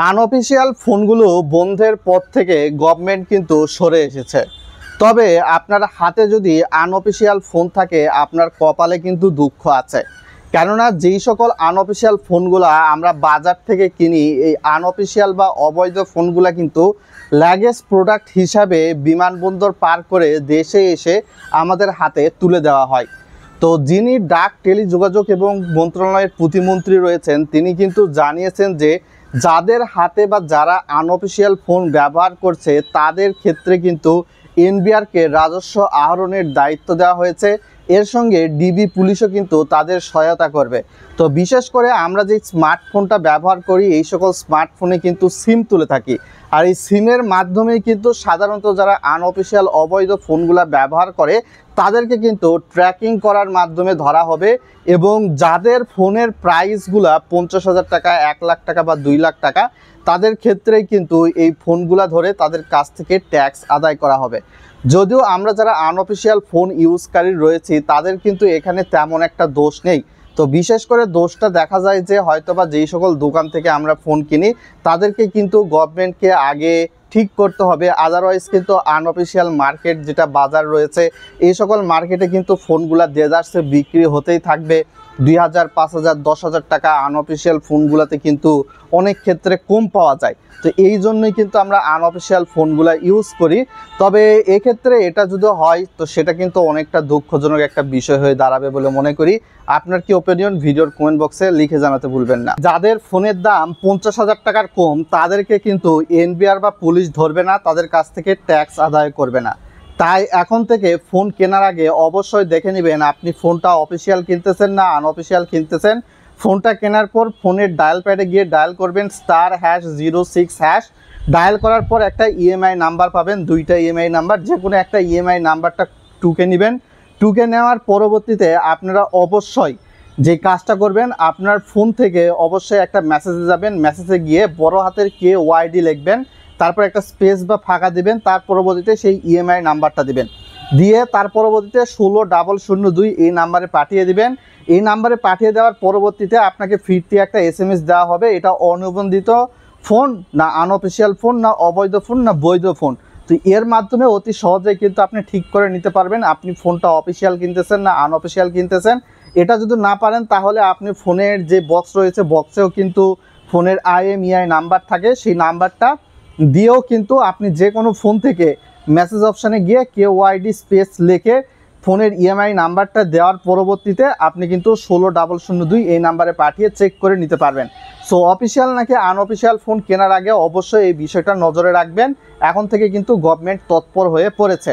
Unofficial ফোনগুলো বন্ধের পর থেকে গভর্নমেন্ট কিন্তু সরে এসেছে। তবে আপনার হাতে যদি আনঅফিসিয়াল ফোন থাকে আপনার কপালে কিন্তু দুঃখ আছে। কেননা যেই সকল আনঅফিসিয়াল ফোনগুলো আমরা বাজার থেকে কিনি, এই আনঅফিসিয়াল বা অবৈধ ফোনগুলো কিন্তু লাগেজ প্রোডাক্ট হিসাবে বিমানবন্দর পার করে দেশে এসে আমাদের হাতে তুলে দেওয়া হয়। তো যিনি ডাক টেলিযোগাযোগ এবং মন্ত্রণালয়ের প্রতিমন্ত্রী রয়েছেন তিনি কিন্তু জানিয়েছেন যে যাদের হাতে বা যারা আনঅফিসিয়াল ফোন ব্যবহার করছে তাদের ক্ষেত্রে কিন্তু এনবিআরকে রাজস্ব আহরণের দায়িত্ব দেওয়া হয়েছে। এর সঙ্গে ডিবি পুলিশও কিন্তু তাদের সহায়তা করবে। তো বিশেষ করে আমরা যে স্মার্টফোনটা ব্যবহার করি এই সকল স্মার্টফোনে কিন্তু সিম তুলে থাকি, আর এই সিমের মাধ্যমেই কিন্তু সাধারণত যারা আনঅফিসিয়াল অবৈধ ফোনগুলো ব্যবহার করে তাদেরকে কিন্তু ট্র্যাকিং করার মাধ্যমে ধরা হবে। এবং যাদের ফোনের প্রাইসগুলা 50,000 টাকা, 1 লাখ টাকা বা 2 লাখ টাকা তাদের ক্ষেত্রেই কিন্তু এই ফোনগুলা ধরে তাদের কাছ থেকে ট্যাক্স আদায় করা হবে। যদিও আমরা যারা আনঅফিসিয়াল ফোন ইউজকারী রয়েছি তাদের কিন্তু এখানে তেমন একটা দোষ নেই। তো বিশেষ করে দোষটা দেখা যায় যে হয়তোবা যেই সকল দোকান থেকে আমরা ফোন কিনি তাদেরকে কিন্তু গভর্নমেন্টকে আগে ঠিক করতে হবে। আদারওয়াইজ কিন্তু আনঅফিসিয়াল মার্কেট যেটা বাজার রয়েছে এই সকল মার্কেটে কিন্তু ফোনগুলা দেদারসে বিক্রি হতেই থাকবে। 2,000, 5,000, 10,000 টাকা আনঅফিসিয়াল ফোনগুলোতে কিন্তু অনেক ক্ষেত্রে কম পাওয়া যায়। তো এই জন্যই কিন্তু আমরা আনঅফিসিয়াল ফোনগুলো ইউজ করি। তবে এক্ষেত্রে এটা যদি হয় তো সেটা কিন্তু অনেকটা দুঃখজনক একটা বিষয় হয়ে দাঁড়াবে বলে মনে করি। আপনার কি ওপিনিয়ন ভিডিওর কমেন্ট বক্সে লিখে জানাতে ভুলবেন না। যাদের ফোনের দাম 50,000 টাকার কম তাদেরকে কিন্তু এনবিআর বা পুলিশ ধরবে না, তাদের কাছ থেকে ট্যাক্স আদায় করবে না। তাই এখন থেকে ফোন কেনার আগে অবশ্যই দেখে নেবেন আপনি ফোনটা অফিসিয়াল কিনতেছেন না আনঅফিসিয়াল কিনতেছেন। ফোনটা কেনার পর ফোনের ডায়াল প্যাডে গিয়ে ডায়াল করবেন *#06#। ডায়াল করার পর একটা ইএমআই নাম্বার পাবেন, 2টা ইএমআই নাম্বার, যে কোনো একটা ইএমআই নাম্বারটা টুকে নেবেন। টুকে নেওয়ার পরবর্তীতে আপনারা অবশ্যই যে কাজটা করবেন আপনার ফোন থেকে অবশ্যই একটা মেসেজে যাবেন, মেসেজে গিয়ে বড় হাতের KYD লিখবেন, তারপর একটা স্পেস বা ফাঁকা দিবেন, তার পরবর্তীতে সেই ইএমআই নাম্বারটা দিবেন, দিয়ে তার পরবর্তীতে 16,002 এই নাম্বারে পাঠিয়ে দিবেন। এই নাম্বারে পাঠিয়ে দেওয়ার পরবর্তীতে আপনাকে ফিরতি একটা SMS দেওয়া হবে। এটা অনিবন্ধিত ফোন না আনঅফিসিয়াল ফোন না অবৈধ ফোন না বৈধ ফোন। তো এর মাধ্যমে অতি সহজেই কিন্তু আপনি ঠিক করে নিতে পারবেন আপনি ফোনটা অফিসিয়াল কিনতেছেন না আনঅফিসিয়াল কিনতেছেন। এটা যদি না পারেন তাহলে আপনি ফোনের যে বক্স রয়েছে বক্সেও কিন্তু ফোনের IMEI নাম্বার থাকে, সেই নাম্বারটা দিয়েও কিন্তু আপনি যে কোনো ফোন থেকে মেসেজ অপশানে গিয়ে KYD স্পেস লিখে ফোনের EMI নাম্বারটা দেওয়ার পরবর্তীতে আপনি কিন্তু 16,002 এই নাম্বারে পাঠিয়ে চেক করে নিতে পারবেন। সো অফিসিয়াল নাকি আনঅফিসিয়াল ফোন কেনার আগে অবশ্যই এই বিষয়টা নজরে রাখবেন। এখন থেকে কিন্তু গভর্নমেন্ট তৎপর হয়ে পড়েছে।